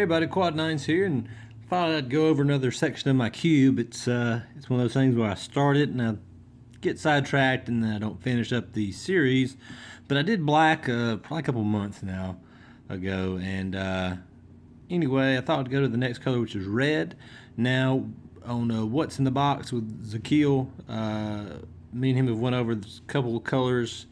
Hey everybody, Quad Nines here, and thought I'd go over another section of my cube. It's one of those things where I start it and I get sidetracked and then I don't finish up the series. But I did black probably a couple months now ago, and anyway, I thought I'd go to the next color, which is red. Now on what's in the box with Zakil, me and him have went over a couple of colors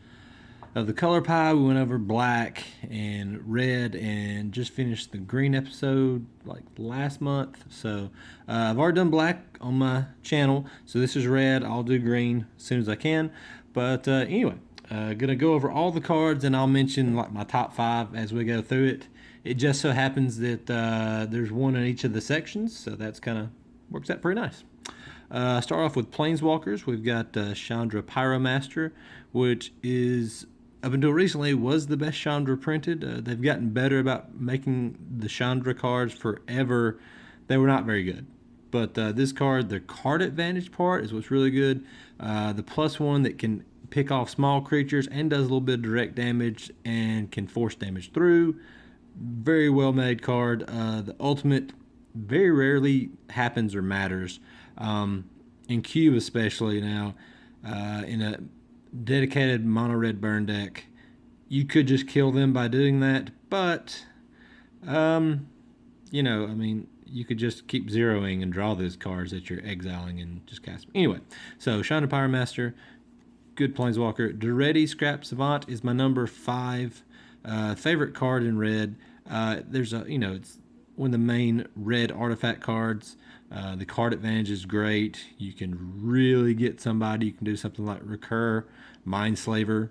of the color pie. We went over black and red and just finished the green episode like last month. So I've already done black on my channel, so this is red. I'll do green as soon as I can. But anyway, gonna go over all the cards and I'll mention like my top 5 as we go through it. It just so happens that there's one in each of the sections, so that's kind of works out pretty nice. Start off with Planeswalkers. We've got Chandra Pyromaster, which is, up until recently, was the best Chandra printed. They've gotten better about making the Chandra cards forever. They were not very good. But this card, the card advantage part is what's really good. The +1 that can pick off small creatures and does a little bit of direct damage and can force damage through. Very well made card. The ultimate very rarely happens or matters. In Cube especially now, in a dedicated mono red burn deck, you could just kill them by doing that, but you know, I mean, you could just keep zeroing and draw those cards that you're exiling and just cast them. Anyway, so Chandra Pyromaster, good Planeswalker. Duretti Scrap Savant is my number 5 favorite card in red. There's a, you know, it's one of the main red artifact cards. The card advantage is great. You can really get somebody. You can do something like Recur, Mindslaver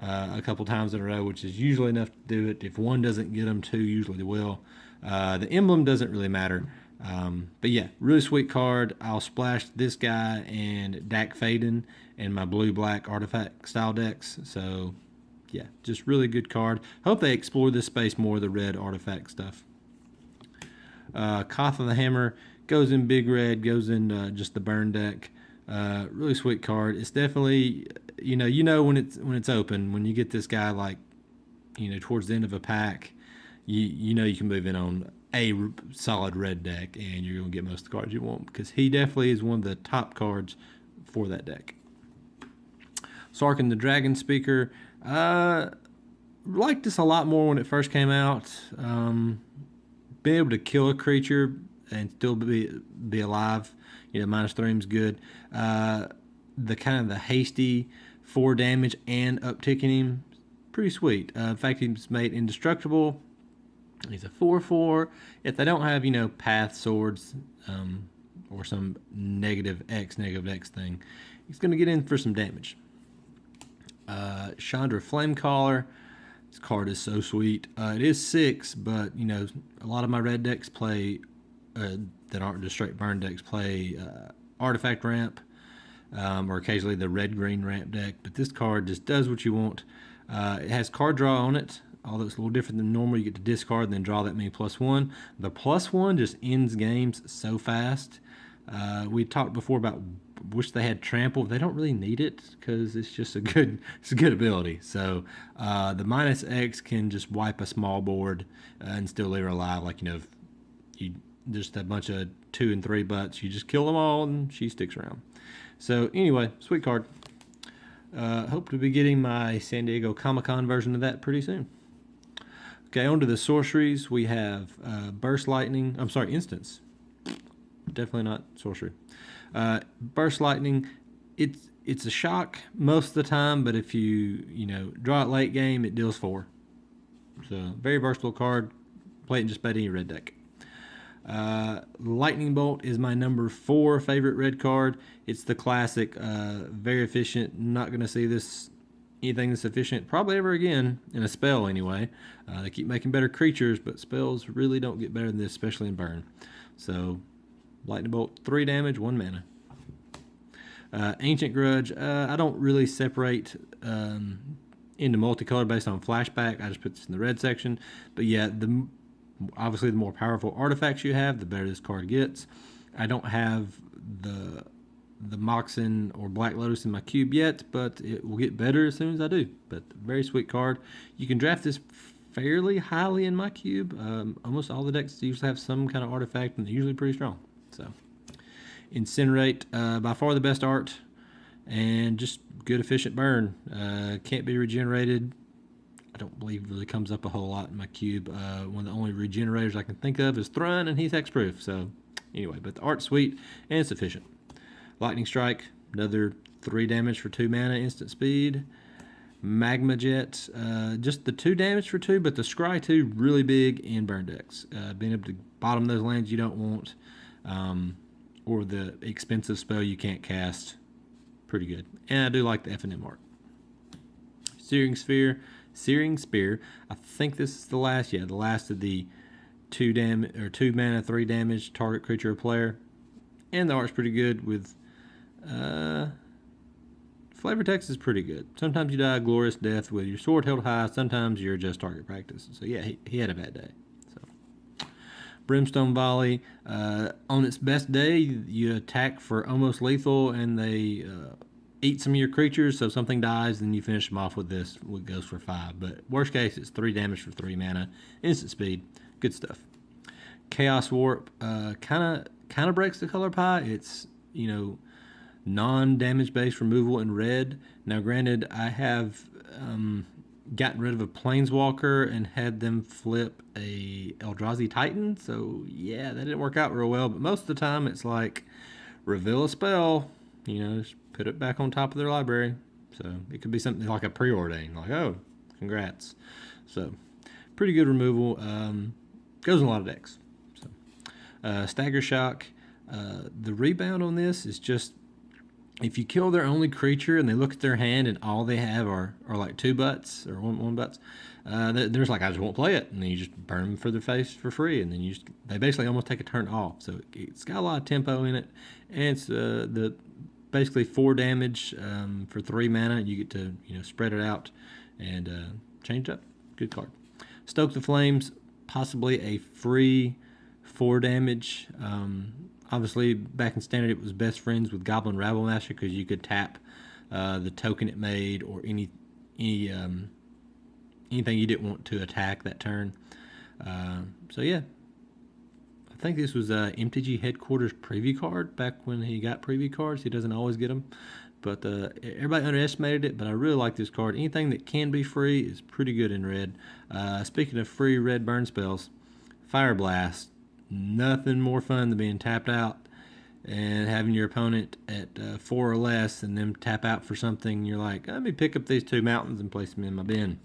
a couple times in a row, which is usually enough to do it. If one doesn't get them, 2 usually will. The emblem doesn't really matter. But yeah, really sweet card. I'll splash this guy and Dak Faden in my blue-black artifact style decks. So yeah, just really good card. Hope they explore this space more, the red artifact stuff. Koth of the Hammer goes in big red, goes in just the burn deck. Really sweet card. It's definitely, you know when it's open, when you get this guy like, you know, towards the end of a pack, you know you can move in on a solid red deck and you're gonna get most of the cards you want, because he definitely is one of the top cards for that deck. Sarkhan the Dragon Speaker. Liked this a lot more when it first came out. Being able to kill a creature and still be alive, you know, -3 is good. The kind of the hasty 4 damage and upticking him, pretty sweet. In fact, he's made indestructible. He's a 4/4. If they don't have, you know, Path Swords or some negative X thing, he's going to get in for some damage. Chandra Flamecaller. This card is so sweet. It is 6, but you know, a lot of my red decks play that aren't just straight burn decks play artifact ramp, or occasionally the red-green ramp deck. But this card just does what you want. It has card draw on it, although it's a little different than normal. You get to discard and then draw that many +1. The +1 just ends games so fast. We talked before about wish they had trample. They don't really need it because it's just a good ability. So the -X can just wipe a small board and still leave her alive. Like, you know, if you just a bunch of 2 and 3 butts, you just kill them all and she sticks around. So anyway, sweet card. Hope to be getting my San Diego Comic-Con version of that pretty soon. Okay, on to the sorceries. We have Burst Lightning. I'm sorry, Instance. Definitely not sorcery. Burst Lightning, it's a shock most of the time, but if you know, draw it late game, it deals 4. So very versatile card. Play it in just about any red deck. Lightning Bolt is my number 4 favorite red card. It's the classic, very efficient. Not going to see anything that's efficient probably ever again in a spell anyway. They keep making better creatures, but spells really don't get better than this, especially in burn. So Lightning Bolt, 3 damage, 1 mana. Ancient Grudge, I don't really separate into multicolor based on flashback. I just put this in the red section. But yeah, obviously the more powerful artifacts you have, the better this card gets. I don't have the Moxen or Black Lotus in my cube yet, but it will get better as soon as I do. But very sweet card. You can draft this fairly highly in my cube. Almost all the decks usually have some kind of artifact, and they're usually pretty strong. So, Incinerate, by far the best art, and just good efficient burn. Can't be regenerated. I don't believe it really comes up a whole lot in my cube. One of the only regenerators I can think of is Thrun, and he's hexproof. So, anyway, but the art's sweet and it's efficient. Lightning Strike, another 3 damage for 2 mana, instant speed. Magma Jet, just the 2 damage for 2, but the Scry 2 really big in burn decks. Being able to bottom those lands you don't want, or the expensive spell you can't cast, pretty good. And I do like the F&M art. Searing Spear. I think this is the last. Yeah, the last of the 2 mana, 3 damage target creature or player, and the art's pretty good with. Flavor text is pretty good. Sometimes you die a glorious death with your sword held high. Sometimes you're just target practice. So yeah, he had a bad day. So Brimstone Volley. On its best day, you attack for almost lethal, and they eat some of your creatures. So something dies, and you finish them off with this. It goes for 5. But worst case, it's 3 damage for 3 mana, instant speed. Good stuff. Chaos Warp. Kind of breaks the color pie. It's non-damage based removal in red. Now granted, I have gotten rid of a Planeswalker and had them flip a Eldrazi Titan, so yeah, that didn't work out real well, but most of the time it's like reveal a spell, just put it back on top of their library. So it could be something like a preordain, like, oh, congrats. So pretty good removal. Goes in a lot of decks. So Stagger Shock. The rebound on this is just, if you kill their only creature and they look at their hand and all they have are like 2 butts or one butts, there's like, I just won't play it, and then you just burn them for their face for free, and then they basically almost take a turn off. So it's got a lot of tempo in it, and it's the basically 4 damage for 3 mana. You get to spread it out and change it up. Good card. Stoke the Flames, possibly a free 4 damage. Obviously, back in Standard, it was best friends with Goblin Rabblemaster because you could tap the token it made, or anything you didn't want to attack that turn. So yeah, I think this was MTG Headquarters preview card back when he got preview cards. He doesn't always get them, but everybody underestimated it. But I really like this card. Anything that can be free is pretty good in red. Speaking of free red burn spells, Fire Blast. Nothing more fun than being tapped out and having your opponent at 4 or less, and them tap out for something. You're like, let me pick up these 2 mountains and place them in my bin.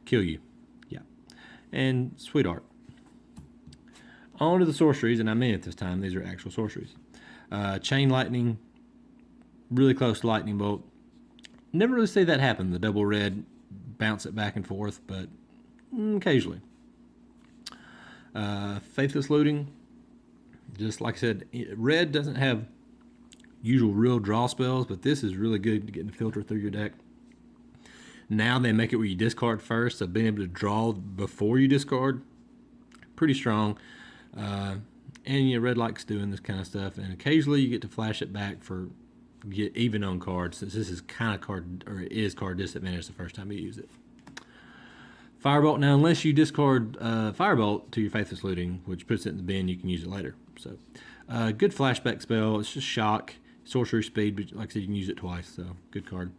Kill you. Yeah. And sweet art. On to the sorceries, and I mean it this time. These are actual sorceries. Chain Lightning. Really close to Lightning Bolt. Never really see that happen. The double red, bounce it back and forth, but occasionally. Faithless Looting, just like I said, red doesn't have usual real draw spells, but this is really good to get the filter through your deck. Now they make it where you discard first, so being able to draw before you discard, pretty strong. And red likes doing this kind of stuff, and occasionally you get to flash it back for get even on cards, since this is kind of card, or it is card disadvantage the first time you use it. Firebolt. Now, unless you discard Firebolt to your Faithless Looting, which puts it in the bin, you can use it later. So, good flashback spell. It's just shock, sorcery speed, but like I said, you can use it twice. So, good card.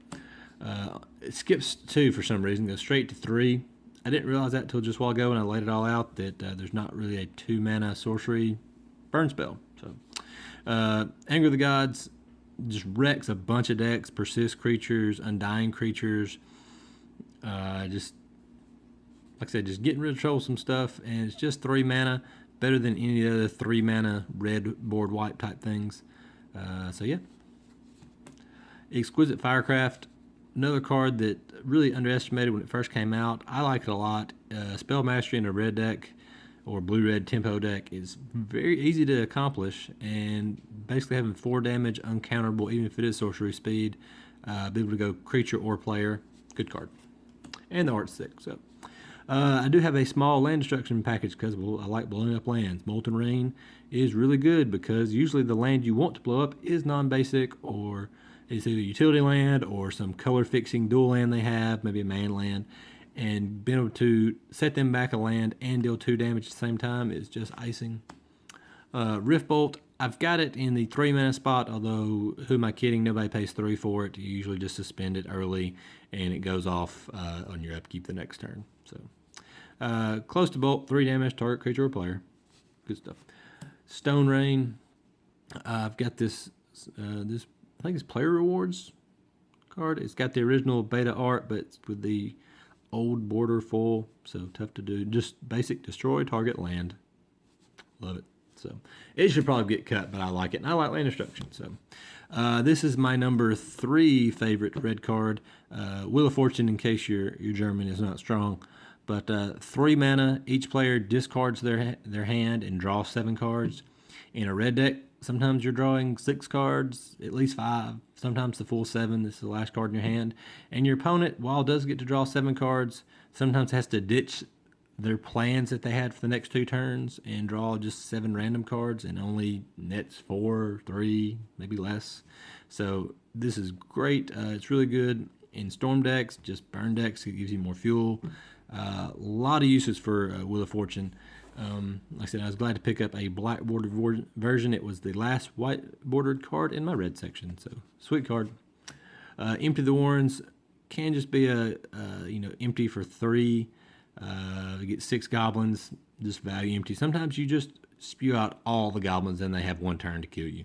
It skips 2 for some reason, goes straight to 3. I didn't realize that until just a while ago, and I laid it all out that there's not really a 2 mana sorcery burn spell. So, Anger of the Gods just wrecks a bunch of decks, persist creatures, undying creatures. Just like I said, just getting rid of troublesome stuff, and it's just 3 mana, better than any other 3 mana red board wipe type things. So yeah. Exquisite Firecraft, another card that really underestimated when it first came out. I like it a lot. Spell Mastery in a red deck or blue-red tempo deck is very easy to accomplish, and basically having 4 damage uncounterable, even if it is sorcery speed, be able to go creature or player. Good card. And the art's sick, so. I do have a small land destruction package because I like blowing up lands. Molten Rain is really good because usually the land you want to blow up is non-basic, or it's either utility land or some color fixing dual land they have, maybe a man land. and being able to set them back a land and deal 2 damage at the same time is just icing. Rift Bolt, I've got it in the 3 mana spot, although who am I kidding? Nobody pays 3 for it. You usually just suspend it early and it goes off on your upkeep the next turn. So, close to bolt, 3 damage, target creature or player. Good stuff. Stone Rain, I've got this, I think it's player rewards card. It's got the original beta art, but it's with the old border full, so tough to do. Just basic destroy target land. Love it. So it should probably get cut, but I like it, and I like land destruction. So this is my number 3 favorite red card, Wheel of Fortune. In case your German is not strong, but 3 mana. Each player discards their hand and draws 7 cards. In a red deck, sometimes you're drawing 6 cards, at least 5. Sometimes the full 7. This is the last card in your hand, and your opponent, while does get to draw 7 cards, sometimes has to ditch their plans that they had for the next 2 turns and draw just 7 random cards and only nets 4 or 3, maybe less. So this is great. It's really good in storm decks, just burn decks. It gives you more fuel. A lot of uses for Wheel of Fortune. Like I said, I was glad to pick up a black bordered version. It was the last white bordered card in my red section. So sweet card. Empty the Warrens can just be a empty for 3. You get 6 goblins, just value empty. Sometimes you just spew out all the goblins and they have 1 turn to kill you.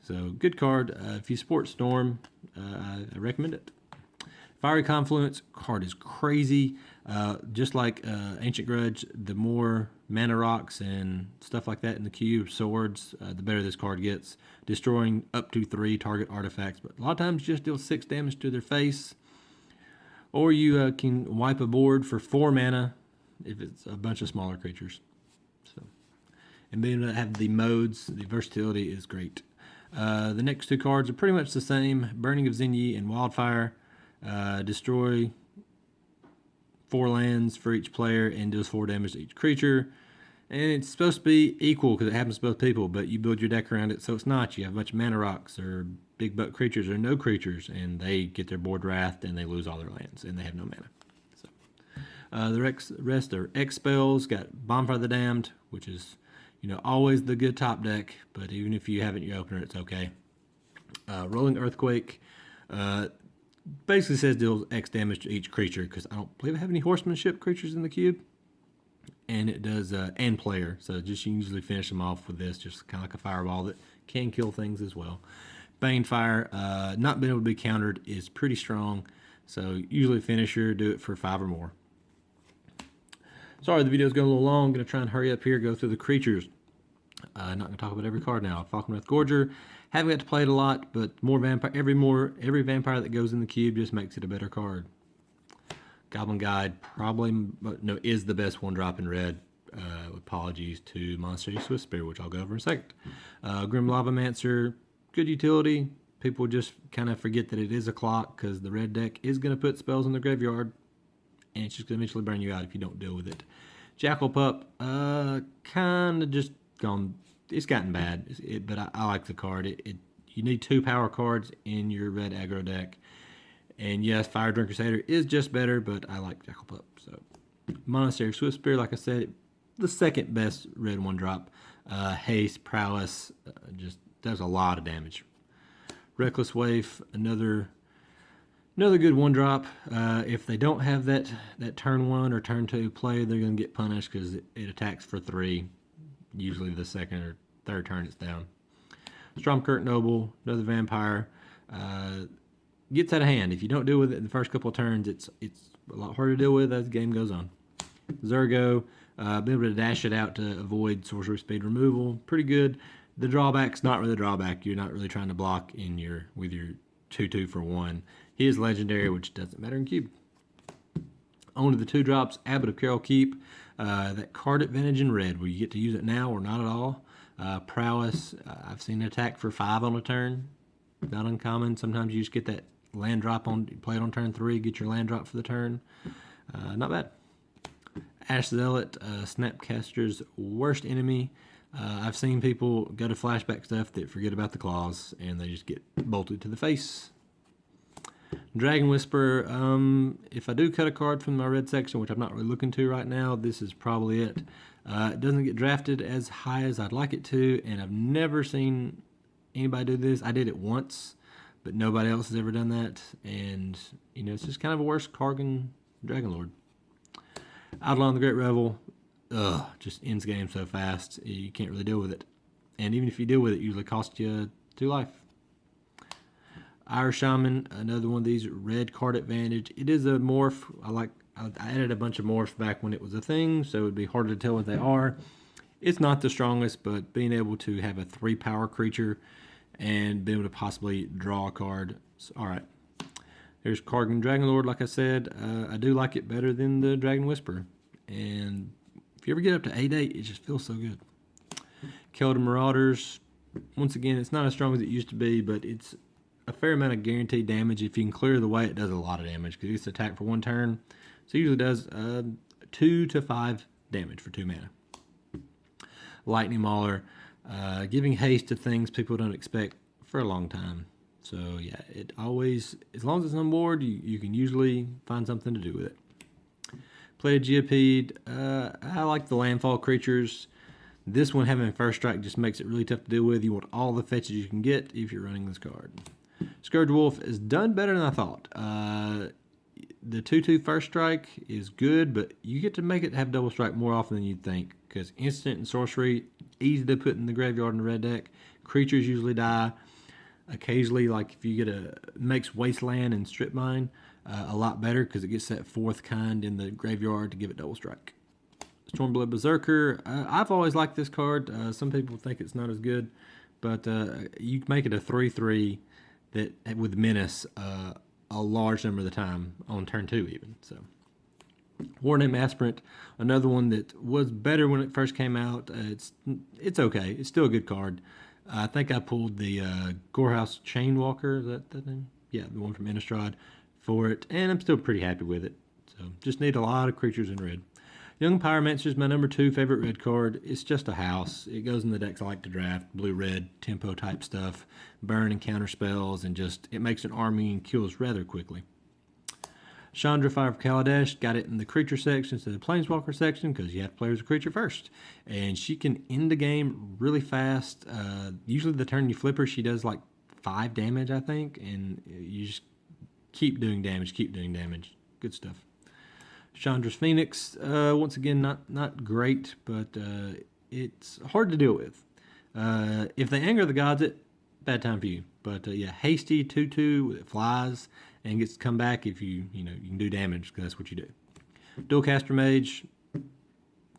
So good card. If you support Storm, I recommend it. Fiery Confluence card is crazy. Just like Ancient Grudge, the more mana rocks and stuff like that in the cube, swords, the better this card gets. Destroying up to 3 target artifacts, but a lot of times just deal 6 damage to their face. Or you can wipe a board for 4 mana if it's a bunch of smaller creatures. So, and being able to have the modes, the versatility is great. The next 2 cards are pretty much the same. Burning of Zinyi and Wildfire. Destroy 4 lands for each player and deals 4 damage to each creature. And it's supposed to be equal because it happens to both people, but you build your deck around it, so it's not. You have a bunch of mana rocks or big butt creatures or no creatures, and they get their board wrathed and they lose all their lands, and they have no mana. So the rest are X spells. Got Bonfire of the Damned, which is always the good top deck, but even if you have it in your opener, it's okay. Rolling Earthquake basically says deals X damage to each creature because I don't believe I have any horsemanship creatures in the cube. And it does, and player. So just you usually finish them off with this, just kind of like a fireball that can kill things as well. Banefire, not being able to be countered is pretty strong. So usually finisher, do it for 5 or more. Sorry, the video's going a little long. I'm going to try and hurry up here, go through the creatures. Not going to talk about every card now. Falconwrath Gorger, haven't got to play it a lot, but more vampire. Every vampire that goes in the cube just makes it a better card. Goblin Guide is the best 1-drop in red. Apologies to Monastery Swift Spear, which I'll go over in a second. Grim Lavamancer, good utility. People just kind of forget that it is a clock because the red deck is going to put spells in the graveyard, and it's just going to eventually burn you out if you don't deal with it. Jackal Pup, kind of just gone. It's gotten bad, but I like the card. You need 2 power cards in your red aggro deck. And yes, Fire Drink Crusader is just better, but I like Jackal Pup. So, Monastery Swift Spear, like I said, the second best red 1-drop. Haste, Prowess, just does a lot of damage. Reckless Waif, another good 1-drop. If they don't have that turn 1 or turn 2 play, they're going to get punished because it attacks for 3. Usually the second or third turn it's down. Stromkirk Noble, another vampire. Gets out of hand. If you don't deal with it in the first couple of turns, it's a lot harder to deal with as the game goes on. Zergo, be able to dash it out to avoid sorcery speed removal. Pretty good. The drawback's not really a drawback. You're not really trying to block with your 2/2 for 1. He is legendary, which doesn't matter in cube. On to the 2-drops, Abbot of Carol Keep. That card advantage in red, where you get to use it now or not at all. Prowess, I've seen an attack for 5 on a turn. Not uncommon. Sometimes you just get that land drop play it on turn 3, get your land drop for the turn. Not bad. Ash Zealot, Snapcaster's worst enemy. I've seen people go to flashback stuff that forget about the claws and they just get bolted to the face. Dragon Whisper, if I do cut a card from my red section, which I'm not really looking to right now, this is probably it. It doesn't get drafted as high as I'd like it to, and I've never seen anybody do this. I did it once, but nobody else has ever done that, and it's just kind of a worse card than Dragon Lord. Outlaw the Great Revel, just ends game so fast, you can't really deal with it. And even if you deal with it, usually costs you 2 life. Irish Shaman, another one of these, red card advantage. It is a morph. I added a bunch of morphs back when it was a thing, so it would be harder to tell what they are. It's not the strongest, but being able to have a 3-power creature and being able to possibly draw a card. All right. There's Kargan Dragonlord, like I said. I do like it better than the Dragon Whisper. And if you ever get up to 8/8, it just feels so good. Keldon Marauders, once again, it's not as strong as it used to be, but it's a fair amount of guaranteed damage. If you can clear the way, it does a lot of damage because it's attacked for 1 turn. So it usually does 2 to 5 damage for 2 mana. Lightning Mauler, giving haste to things people don't expect for a long time. So yeah, it always, as long as it's on board, you can usually find something to do with it. Plated Geopede, I like the landfall creatures. This one having first strike just makes it really tough to deal with. You want all the fetches you can get if you're running this card. Scourge Wolf is done better than I thought. The 2/2 first strike is good, but you get to make it have double strike more often than you'd think, because instant and sorcery, easy to put in the graveyard in the red deck. Creatures usually die. Occasionally, like if you get makes Wasteland and Strip Mine a lot better because it gets that 4th kind in the graveyard to give it double strike. Stormblood Berserker, I've always liked this card. Some people think it's not as good, but you make it a 3/3 that with Menace a large number of the time on turn 2 even. So Warname Aspirant, another one that was better when it first came out. It's okay. It's still a good card. I think I pulled the Gorehouse Chainwalker. Is that the name? Yeah, the one from Innistrad for it, and I'm still pretty happy with it. So just need a lot of creatures in red. Young Pyromancer is my number 2 favorite red card. It's just a house. It goes in the decks I like to draft, blue-red, tempo type stuff, burn and counter spells, and just it makes an army and kills rather quickly. Chandra Fire of Kaladesh, got it in the creature section instead of the Planeswalker section because you have to play as a creature first. And she can end the game really fast. Usually the turn you flip her, she does like 5 damage, I think, and you just keep doing damage, Good stuff. Chandra's Phoenix, once again, not great, but it's hard to deal with. If they anger the gods, bad time for you. But yeah, hasty 2/2, it flies and gets to come back if you can do damage because that's what you do. Dualcaster Mage,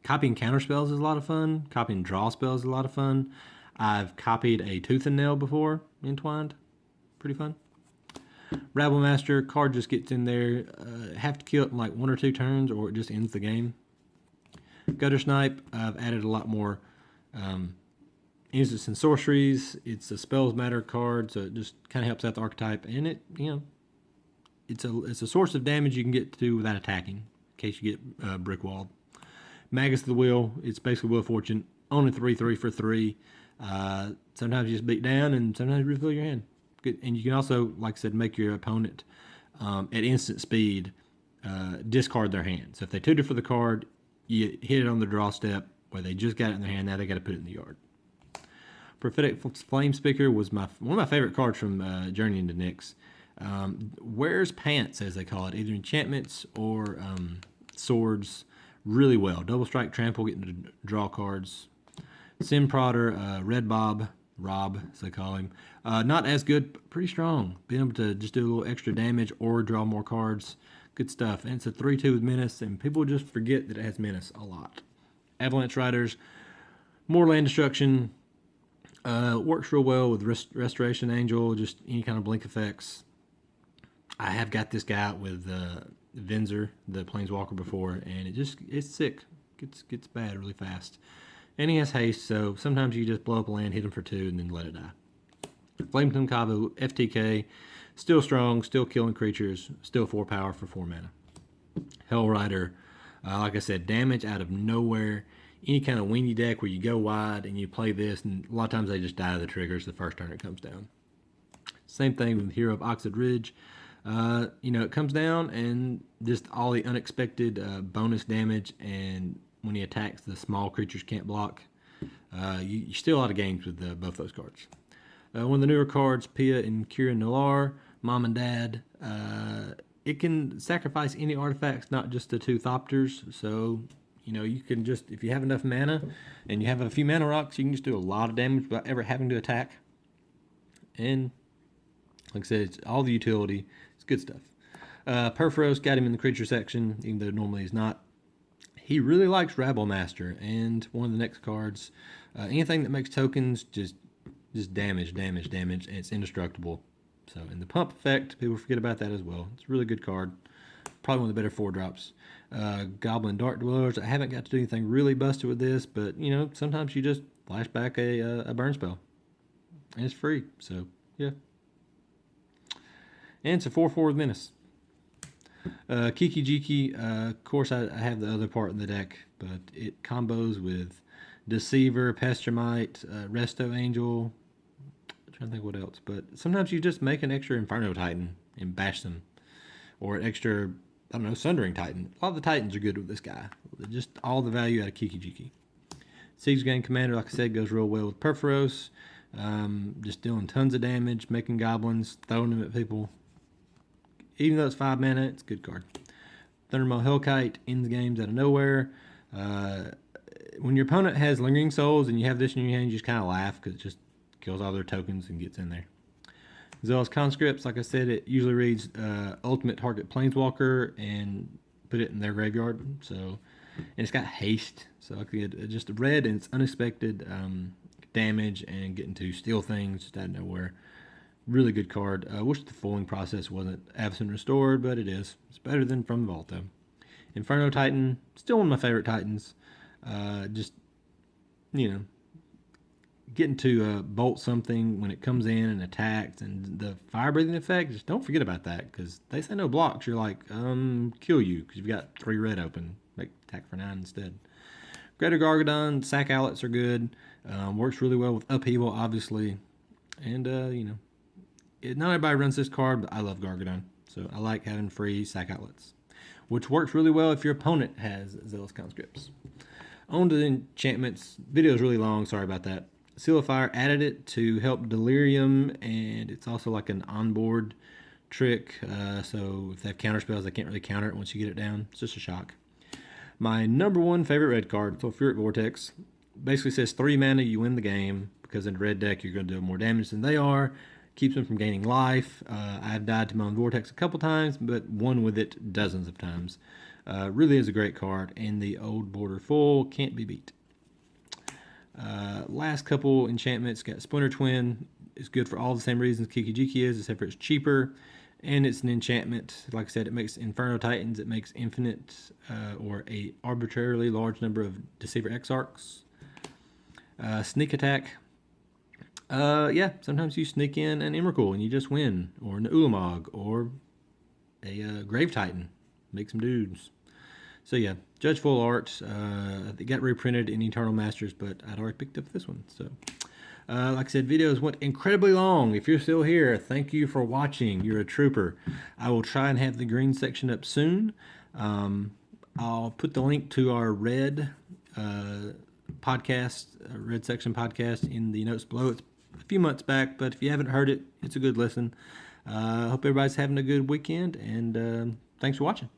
copying counter spells is a lot of fun. Copying draw spells is a lot of fun. I've copied a Tooth and Nail before, Entwined, pretty fun. Rabble Master, card just gets in there. Have to kill it in like 1 or 2 turns or it just ends the game. Gutter Snipe, I've added a lot more instants and sorceries. It's a Spells Matter card, so it just kind of helps out the archetype. And it's a source of damage you can get to without attacking, in case you get brick walled. Magus of the Wheel, it's basically Wheel of Fortune. Only 3/3 for 3. Sometimes you just beat down and sometimes you refill your hand. Good. And you can also, like I said, make your opponent at instant speed discard their hand. So if they tutor for the card, you hit it on the draw step where they just got it in their hand. Now they got to put it in the yard. Prophetic Flame Speaker was one of my favorite cards from Journey into Nyx. Wears pants, as they call it, either enchantments or swords, really well. Double strike, trample, getting to draw cards. Sim Prodder, Red Rob, as they call him. Not as good, but pretty strong. Being able to just do a little extra damage or draw more cards. Good stuff. And it's a 3/2 with Menace, and people just forget that it has Menace a lot. Avalanche Riders, more land destruction. Works real well with Restoration Angel, just any kind of blink effects. I have got this guy out with Venzer, the Planeswalker, before, and it's sick. Gets bad really fast. And he has haste, so sometimes you just blow up a land, hit him for 2, and then let it die. Flametongue Kavu, FTK, still strong, still killing creatures, still 4 power for 4 mana. Hellrider, like I said, damage out of nowhere. Any kind of weenie deck where you go wide and you play this, and a lot of times they just die to the triggers the first turn it comes down. Same thing with Hero of Oxid Ridge. It comes down and just all the unexpected bonus damage, and when he attacks, the small creatures can't block. You steal a lot of games with both those cards. One of the newer cards, Pia and Kira Nalar, Mom and Dad. It can sacrifice any artifacts, not just the 2 Thopters. So, you can just, if you have enough mana and you have a few mana rocks, you can just do a lot of damage without ever having to attack. And, like I said, it's all the utility. It's good stuff. Perforos got him in the creature section, even though normally he's not. He really likes Rabble Master, and one of the next cards, anything that makes tokens, just damage, and it's indestructible. So, in the pump effect, people forget about that as well. It's a really good card. Probably one of the better 4-drops. Goblin Dark Dwellers. I haven't got to do anything really busted with this, but, sometimes you just flash back a burn spell. And it's free, so, yeah. And it's a 4/4 with Menace. Kiki Jiki, of course, I have the other part in the deck, but it combos with Deceiver, Pestermite, Resto Angel. I'm trying to think what else, but sometimes you just make an extra Inferno Titan and bash them, or an extra, Sundering Titan. A lot of the Titans are good with this guy. Just all the value out of Kiki Jiki. Siege Gang Commander, like I said, goes real well with Perforos. Just dealing tons of damage, making goblins, throwing them at people. Even though it's 5 mana, it's a good card. Thundermaw Hellkite ends games out of nowhere. When your opponent has Lingering Souls and you have this in your hand, you just kind of laugh because it just kills all their tokens and gets in there. Zealous Conscripts, like I said, it usually reads ultimate target Planeswalker and put it in their graveyard. So, and it's got haste, so it's just red and it's unexpected damage and getting to steal things just out of nowhere. Really good card. I wish the foiling process wasn't Avacyn Restored, but it is. It's better than From the Vault, though. Inferno Titan, still one of my favorite Titans. Getting to bolt something when it comes in and attacks, and the fire breathing effect, just don't forget about that, because they say no blocks. You're like, kill you, because you've got 3 red open. Make attack for 9 instead. Greater Gargadon, sack outlets are good. Works really well with Upheaval, obviously. And, not everybody runs this card, but I love Gargadon. So I like having free sack outlets, which works really well if your opponent has Zealous Conscripts. On to the enchantments. Video is really long, sorry about that. Seal of Fire, added it to help Delirium, and it's also like an onboard trick. So if they have counter spells, they can't really counter it once you get it down. It's just a shock. My number 1 favorite red card, Sulfuric Vortex, basically says 3 mana, you win the game, because in the red deck you're going to do more damage than they are. Keeps them from gaining life. I've died to my own Vortex a couple times, but won with it dozens of times. Really is a great card, and the old border full can't be beat. Last couple enchantments, got Splinter Twin. It's good for all the same reasons Kiki Jiki is, except for it's cheaper, and it's an enchantment. Like I said, it makes Inferno Titans, it makes infinite or a arbitrarily large number of Deceiver Exarchs. Sneak Attack. Sometimes you sneak in an Emrakul and you just win, or an Ulamog, or a Grave Titan. Make some dudes. So yeah, Judge Full Art. It got reprinted in Eternal Masters, but I'd already picked up this one. So, like I said, videos went incredibly long. If you're still here, thank you for watching. You're a trooper. I will try and have the green section up soon. I'll put the link to our red podcast, red section podcast, in the notes below. It's a few months back, but if you haven't heard it, it's a good listen. I hope everybody's having a good weekend, and thanks for watching.